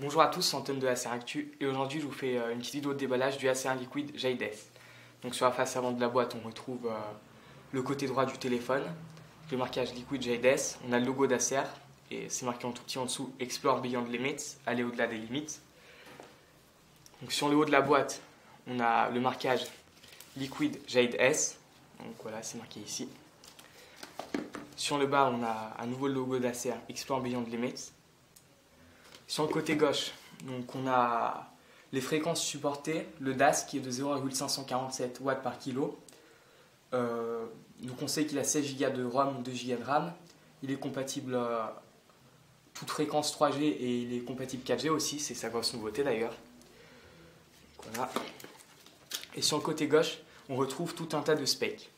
Bonjour à tous, c'est Antoine de ACR Actu et aujourd'hui je vous fais une petite vidéo de déballage du ACR Liquid Jade S. Donc sur la face avant de la boîte on retrouve le côté droit du téléphone, le marquage Liquid Jade S, on a le logo d'ACR et c'est marqué en tout petit en dessous Explore Beyond Limits, aller au-delà des limites. Donc sur le haut de la boîte on a le marquage Liquid Jade S, donc voilà c'est marqué ici. Sur le bas on a un nouveau logo d'ACR Explore Beyond Limits. Sur le côté gauche, donc on a les fréquences supportées, le DAS qui est de 0,547 watts par kilo. Donc on sait qu'il a 16 Go de ROM, 2 Go de RAM. Il est compatible toute fréquence 3G et il est compatible 4G aussi, c'est sa grosse nouveauté d'ailleurs. Voilà. Et sur le côté gauche, on retrouve tout un tas de specs.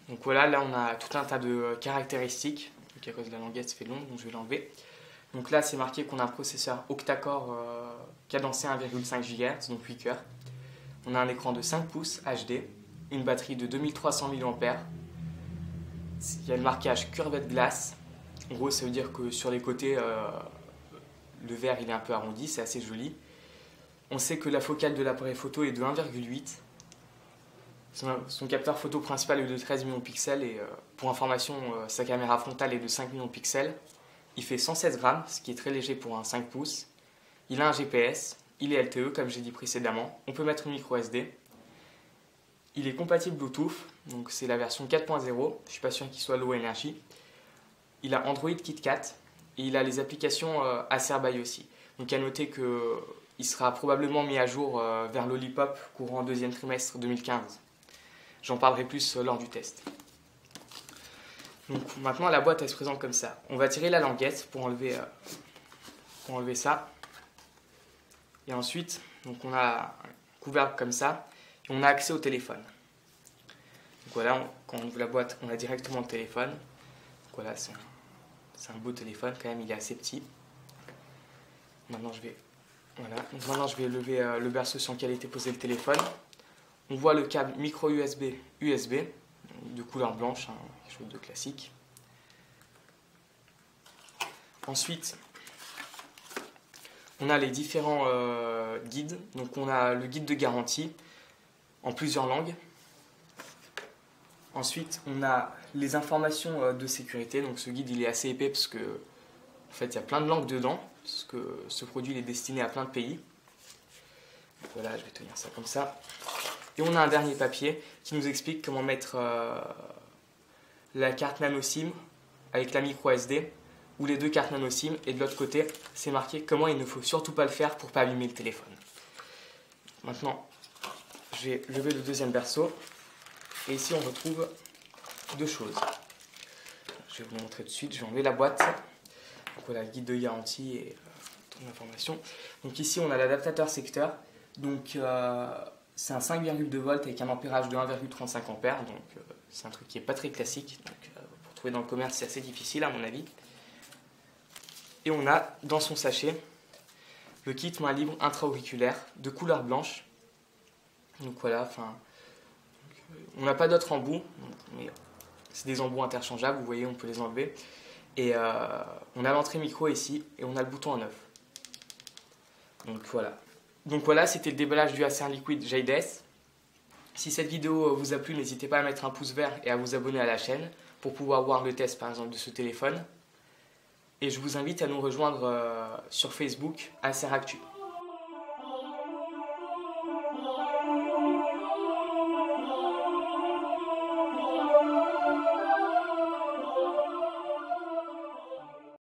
Donc voilà, là on a tout un tas de caractéristiques. Donc à cause de la languette, ça fait long, donc je vais l'enlever. Donc là, c'est marqué qu'on a un processeur octa-core cadencé 1,5 GHz, donc 8 cœurs. On a un écran de 5 pouces HD, une batterie de 2300 mAh. Il y a le marquage curved glass. En gros, ça veut dire que sur les côtés, le verre il est un peu arrondi, c'est assez joli. On sait que la focale de l'appareil photo est de 1,8. Son capteur photo principal est de 13 millions de pixels et pour information, sa caméra frontale est de 5 millions de pixels. Il fait 116 grammes, ce qui est très léger pour un 5 pouces. Il a un GPS, il est LTE comme j'ai dit précédemment. On peut mettre une micro SD. Il est compatible Bluetooth, donc c'est la version 4.0. Je ne suis pas sûr qu'il soit low energy. Il a Android KitKat et il a les applications Acer by aussi. Donc à noter qu'il sera probablement mis à jour vers Lollipop courant deuxième trimestre 2015. J'en parlerai plus lors du test. Donc maintenant la boîte elle se présente comme ça. On va tirer la languette pour enlever ça. Et ensuite, donc on a un couvercle comme ça et on a accès au téléphone. Donc voilà, quand on ouvre la boîte, on a directement le téléphone. Donc voilà, c'est un beau téléphone quand même, il est assez petit. Maintenant je vais lever le berceau sur lequel était posé le téléphone. On voit le câble micro USB de couleur blanche, hein, quelque chose de classique. Ensuite, on a les différents guides. Donc on a le guide de garantie en plusieurs langues. Ensuite, on a les informations de sécurité. Donc ce guide il est assez épais parce que en fait il y a plein de langues dedans, parce que ce produit il est destiné à plein de pays. Donc voilà, je vais tenir ça comme ça. Et on a un dernier papier qui nous explique comment mettre la carte nano SIM avec la micro SD ou les deux cartes nano SIM. Et de l'autre côté, c'est marqué comment il ne faut surtout pas le faire pour ne pas abîmer le téléphone. Maintenant, je vais lever le deuxième berceau. Et ici, on retrouve deux choses. Je vais vous montrer tout de suite. Je vais enlever la boîte. Donc voilà, le guide de garantie et toute l'information. Donc ici, on a l'adaptateur secteur. Donc c'est un 5,2 volts avec un ampérage de 1,35 ampères, donc c'est un truc qui n'est pas très classique, donc pour trouver dans le commerce c'est assez difficile à mon avis. Et on a dans son sachet le kit main libre intra-auriculaire de couleur blanche. Donc voilà, on n'a pas d'autres embouts, mais c'est des embouts interchangeables, vous voyez on peut les enlever. Et on a l'entrée micro ici et on a le bouton en off. Donc voilà, c'était le déballage du ACR Liquid Jade S. Si cette vidéo vous a plu, n'hésitez pas à mettre un pouce vert et à vous abonner à la chaîne pour pouvoir voir le test par exemple de ce téléphone. Et je vous invite à nous rejoindre sur Facebook ACR Actu.